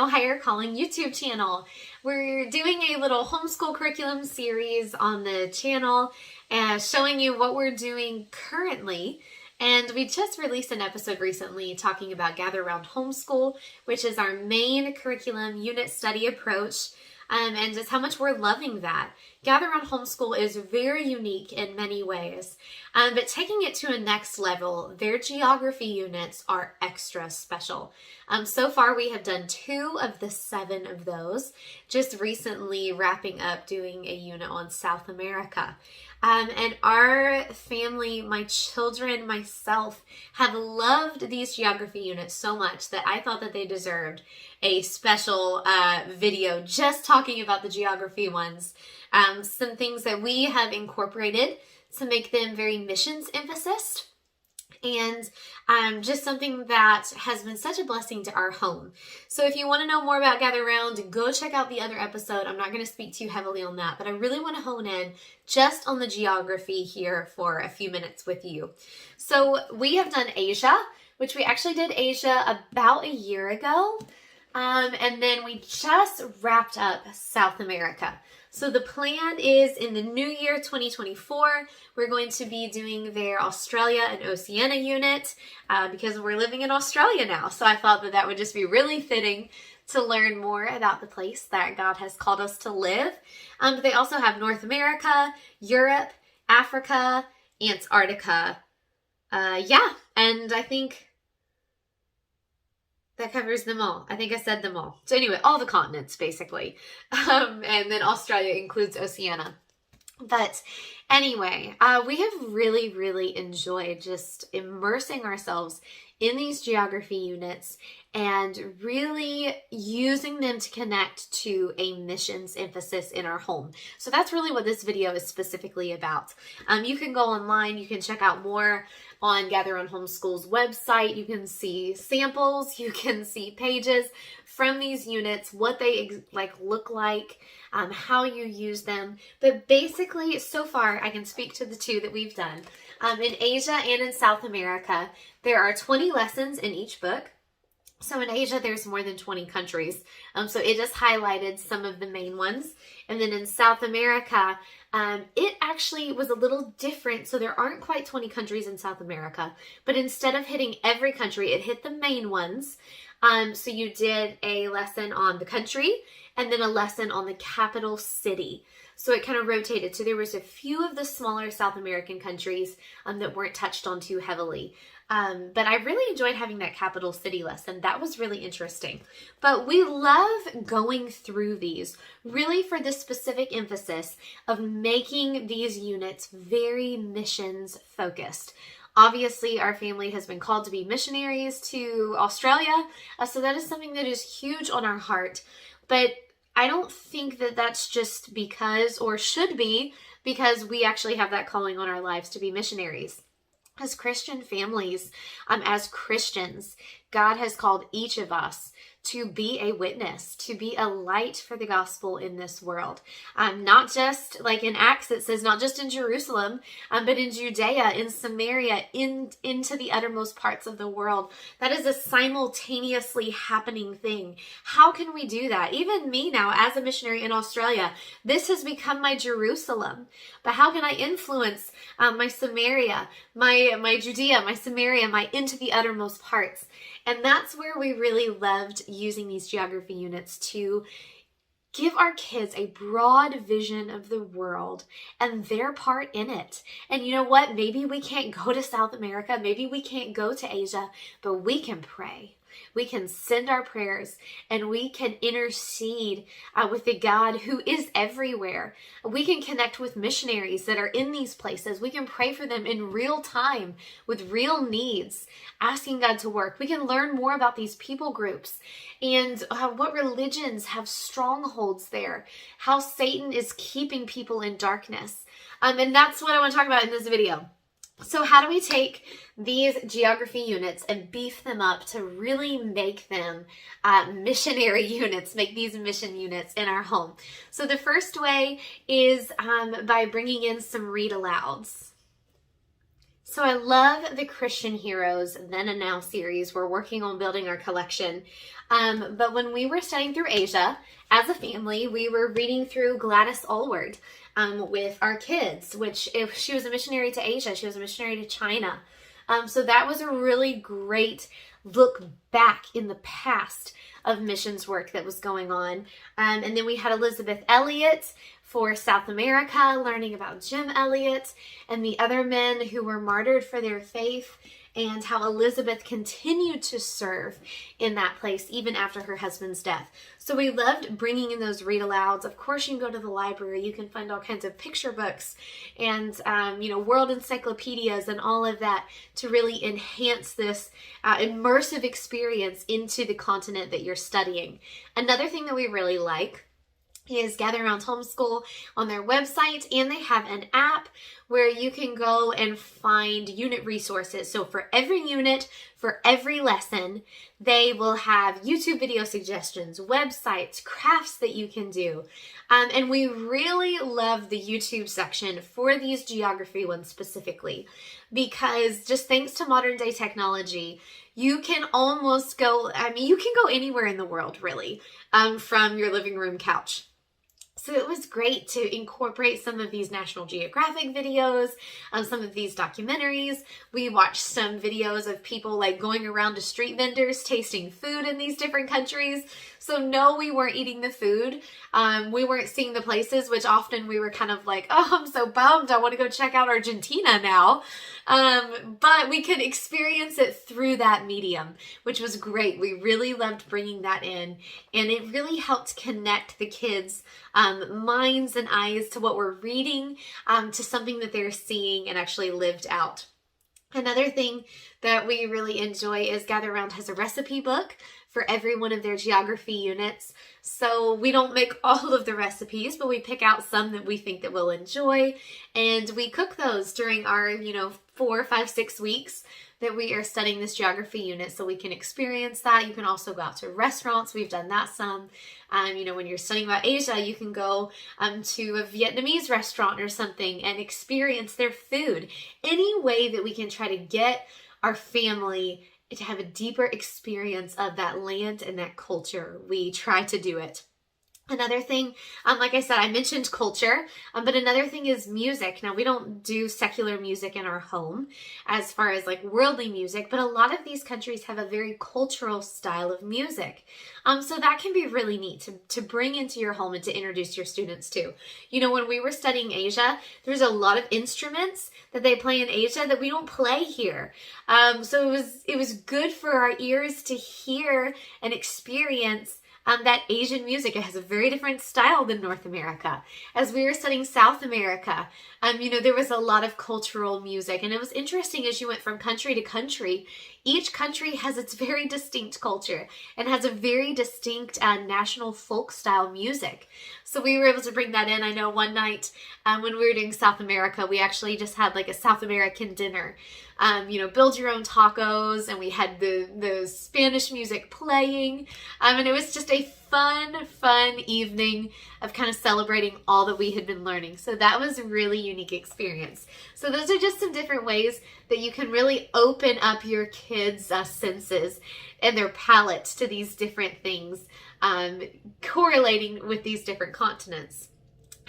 Know Higher Calling YouTube channel. We're doing a little homeschool curriculum series on the channel and showing you what we're doing currently. And we just released an episode recently talking about Gather Round Homeschool, which is our main curriculum unit study approach, and just how much we're loving that. Gather Round Homeschool is very unique in many ways, but taking it to a next level, their geography units are extra special. So far we have done 2 of the 7 of those, just recently wrapping up doing a unit on South America. And our family, my children, myself, have loved these geography units so much that I thought that they deserved a special video just talking about the geography ones. Some things that we have incorporated to make them very missions emphasis, and just something that has been such a blessing to our home. So if you want to know more about Gather Round, go check out the other episode. I'm not going to speak too heavily on that, but I really want to hone in just on the geography here for a few minutes with you. So we have done Asia, which we actually did Asia about a year ago. And then we just wrapped up South America. So the plan is in the new year, 2024, we're going to be doing their Australia and Oceania unit because we're living in Australia now. So I thought that that would just be really fitting to learn more about the place that God has called us to live. But they also have North America, Europe, Africa, Antarctica. And I think that covers them all. I think I said them all. So anyway, all the continents, basically. And then Australia includes Oceania. But anyway, we have really, really enjoyed just immersing ourselves in these geography units and really using them to connect to a missions emphasis in our home. So that's really what this video is specifically about. You can go online, you can check out more on Gather Round Homeschool's website. You can see samples, you can see pages from these units, what they look like, how you use them. But basically, so far, I can speak to the 2 that we've done. In Asia and in South America, there are 20 lessons in each book. So in Asia, there's more than 20 countries. So it just highlighted some of the main ones. And then in South America, it actually was a little different. So there aren't quite 20 countries in South America, but instead of hitting every country, it hit the main ones. So you did a lesson on the country and then a lesson on the capital city. So it kind of rotated. So there was a few of the smaller South American countries that weren't touched on too heavily. But I really enjoyed having that capital city lesson. That was really interesting. But we love going through these really for the specific emphasis of making these units very missions focused. Obviously, our family has been called to be missionaries to Australia. So that is something that is huge on our heart. But I don't think that that's just because, or should be, because we actually have that calling on our lives to be missionaries. As Christian families, as Christians, God has called each of us to be a witness, to be a light for the gospel in this world. Not just like in Acts, it says not just in Jerusalem, but in Judea, in Samaria, into the uttermost parts of the world. That is a simultaneously happening thing. How can we do that? Even me now, as a missionary in Australia, this has become my Jerusalem. But how can I influence my Samaria, my Judea, my Samaria, my into the uttermost parts? And that's where we really loved using these geography units to give our kids a broad vision of the world and their part in it. And you know what? Maybe we can't go to South America. Maybe we can't go to Asia, but we can pray. We can send our prayers and we can intercede with the God who is everywhere. We can connect with missionaries that are in these places. We can pray for them in real time with real needs, asking God to work. We can learn more about these people groups and what religions have strongholds there, how Satan is keeping people in darkness. And that's what I want to talk about in this video. So how do we take these geography units and beef them up to really make them missionary units, make these mission units in our home? So the first way is by bringing in some read alouds. So I love the Christian Heroes Then and Now series. We're working on building our collection. But when we were studying through Asia, as a family, we were reading through Gladys Aylward with our kids, which if she was a missionary to Asia, she was a missionary to China. So that was a really great look back in the past of missions work that was going on. And then we had Elizabeth Elliot for South America, learning about Jim Elliot and the other men who were martyred for their faith, and how Elizabeth continued to serve in that place even after her husband's death. So we loved bringing in those read-alouds. Of course, you can go to the library. You can find all kinds of picture books and, world encyclopedias and all of that to really enhance this immersive experience into the continent that you're studying. Another thing that we really like is Gather Round Homeschool on their website, and they have an app where you can go and find unit resources. So for every unit, for every lesson, they will have YouTube video suggestions, websites, crafts that you can do. And we really love the YouTube section for these geography ones specifically, because just thanks to modern day technology, you can almost go, you can go anywhere in the world really, from your living room couch. So it was great to incorporate some of these National Geographic videos, some of these documentaries. We watched some videos of people like going around to street vendors tasting food in these different countries. So no, we weren't eating the food. We weren't seeing the places, which often we were kind of like, oh, I'm so bummed. I want to go check out Argentina now. But we could experience it through that medium, which was great. We really loved bringing that in, and it really helped connect the kids' minds and eyes to what we're reading, to something that they're seeing and actually lived out. Another thing that we really enjoy is Gather Round has a recipe book for every one of their geography units. So we don't make all of the recipes, but we pick out some that we think that we'll enjoy, and we cook those during our, 4, 5, 6 weeks that we are studying this geography unit, so we can experience that. You can also go out to restaurants. We've done that some. When you're studying about Asia, you can go to a Vietnamese restaurant or something and experience their food. Any way that we can try to get our family to have a deeper experience of that land and that culture, we try to do it. Another thing, like I said, I mentioned culture, but another thing is music. Now, we don't do secular music in our home as far as like worldly music, but a lot of these countries have a very cultural style of music. So that can be really neat to bring into your home and to introduce your students to. When we were studying Asia, there's a lot of instruments that they play in Asia that we don't play here. So it was good for our ears to hear and experience that Asian music. It has a very different style than North America. As we were studying South America, there was a lot of cultural music, and it was interesting as you went from country to country. Each country has its very distinct culture and has a very distinct national folk style music. So we were able to bring that in. I know one night when we were doing South America, we actually just had like a South American dinner. Build your own tacos, and we had the Spanish music playing. And it was just a fun evening of kind of celebrating all that we had been learning. So that was a really unique experience. So those are just some different ways that you can really open up your kids' senses and their palettes to these different things, correlating with these different continents.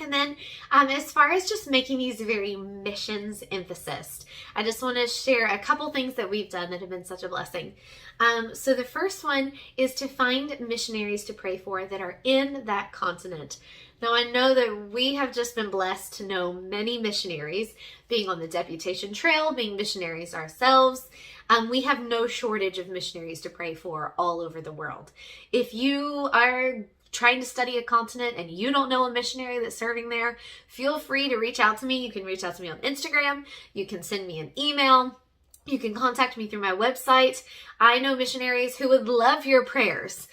And then as far as just making these very missions emphasis, I just want to share a couple things that we've done that have been such a blessing. So the first one is to find missionaries to pray for that are in that continent. Now, I know that we have just been blessed to know many missionaries, being on the deputation trail, being missionaries ourselves. We have no shortage of missionaries to pray for all over the world. If you are trying to study a continent and you don't know a missionary that's serving there, feel free to reach out to me. You can reach out to me on Instagram. You can send me an email. You can contact me through my website. I know missionaries who would love your prayers.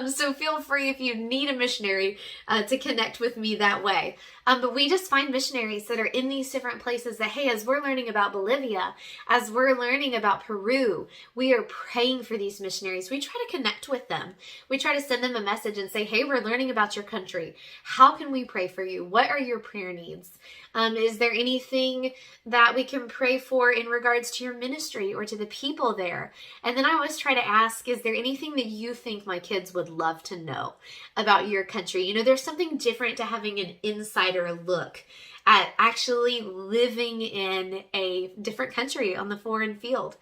So feel free, if you need a missionary, to connect with me that way. But we just find missionaries that are in these different places that, hey, as we're learning about Bolivia, as we're learning about Peru, we are praying for these missionaries. We try to connect with them. We try to send them a message and say, hey, we're learning about your country. How can we pray for you? What are your prayer needs? Is there anything that we can pray for in regards to your ministry or to the people there? And then I always try to ask, is there anything that you think my kids would love to know about your country? You know, there's something different to having an insider look at actually living in a different country on the foreign field.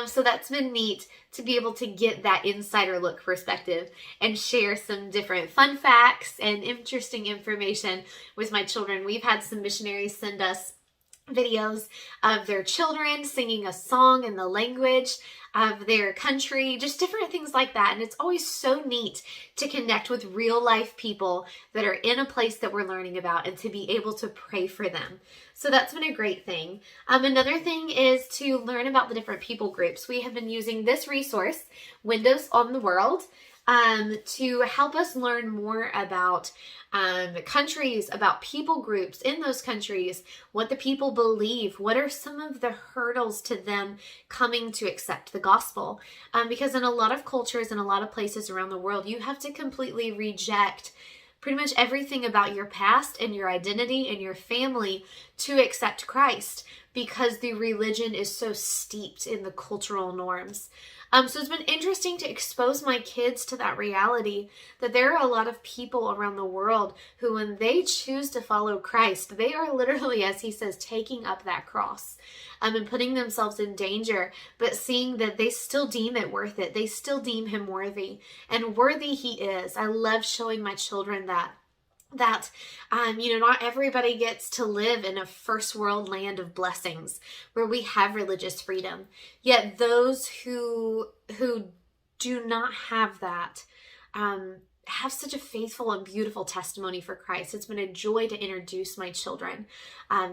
So that's been neat to be able to get that insider look perspective and share some different fun facts and interesting information with my children. We've had some missionaries send us videos of their children singing a song in the language of their country, just different things like that. And it's always so neat to connect with real life people that are in a place that we're learning about and to be able to pray for them. So that's been a great thing. Another thing is to learn about the different people groups. We have been using this resource, Windows on the World, to help us learn more about countries, about people groups in those countries, what the people believe, what are some of the hurdles to them coming to accept the gospel. Because in a lot of cultures and a lot of places around the world, you have to completely reject pretty much everything about your past and your identity and your family to accept Christ, because the religion is so steeped in the cultural norms. So it's been interesting to expose my kids to that reality, that there are a lot of people around the world who, when they choose to follow Christ, they are literally, as he says, taking up that cross and putting themselves in danger, but seeing that they still deem it worth it. They still deem him worthy, and worthy he is. I love showing my children that not everybody gets to live in a first world land of blessings where we have religious freedom. Yet those who do not have that have such a faithful and beautiful testimony for Christ. It's been a joy to introduce my children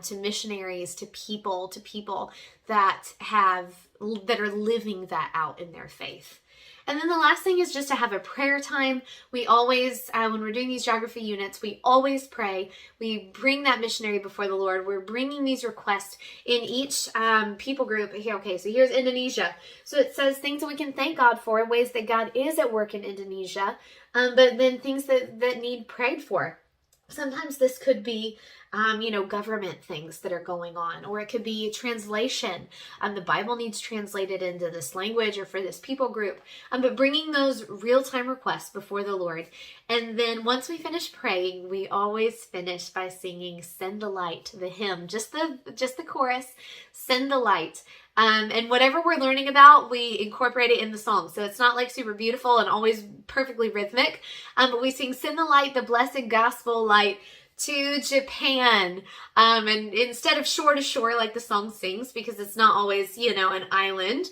to missionaries, to people that are living that out in their faith. And then the last thing is just to have a prayer time. We always, when we're doing these geography units, we always pray. We bring that missionary before the Lord. We're bringing these requests in each people group. Okay, so here's Indonesia. So it says things that we can thank God for, ways that God is at work in Indonesia, but then things that need prayed for. Sometimes this could be, government things that are going on, or it could be translation. The Bible needs translated into this language or for this people group. But bringing those real-time requests before the Lord. And then once we finish praying, we always finish by singing "Send the Light," the hymn, just the chorus, "Send the Light." And whatever we're learning about, we incorporate it in the song. So it's not like super beautiful and always perfectly rhythmic, but we sing "Send the Light, the blessed gospel light to Japan." And instead of shore to shore like the song sings, because it's not always, an island,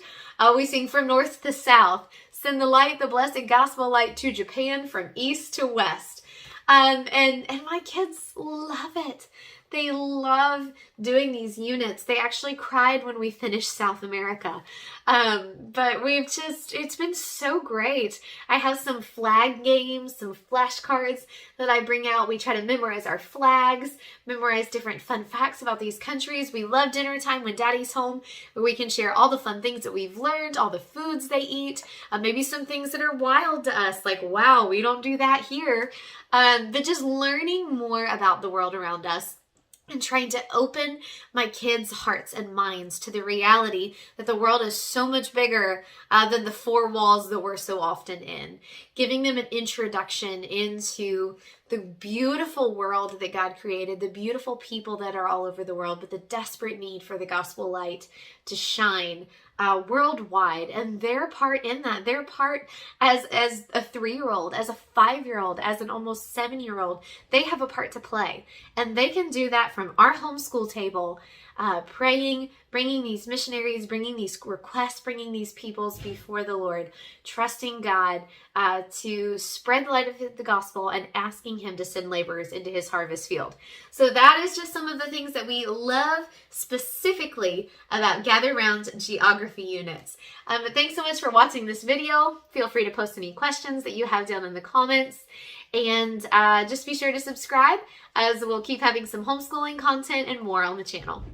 we sing from north to south. "Send the light, the blessed gospel light to Japan, from east to west." And my kids love it. They love doing these units. They actually cried when we finished South America. But it's been so great. I have some flag games, some flashcards that I bring out. We try to memorize our flags, memorize different fun facts about these countries. We love dinner time when Daddy's home, where we can share all the fun things that we've learned, all the foods they eat, maybe some things that are wild to us, like, wow, we don't do that here. But just learning more about the world around us, and trying to open my kids' hearts and minds to the reality that the world is so much bigger than the four walls that we're so often in. Giving them an introduction into the beautiful world that God created, the beautiful people that are all over the world, but the desperate need for the gospel light to shine worldwide, and their part in that, their part as a 3-year-old, as a 5-year-old, as an almost 7-year-old, they have a part to play, and they can do that from our homeschool table, praying, bringing these missionaries, bringing these requests, bringing these peoples before the Lord, trusting God to spread the light of the gospel and asking him to send laborers into his harvest field. So that is just some of the things that we love specifically about Gather Round geography units. But thanks so much for watching this video. Feel free to post any questions that you have down in the comments. And just be sure to subscribe, as we'll keep having some homeschooling content and more on the channel.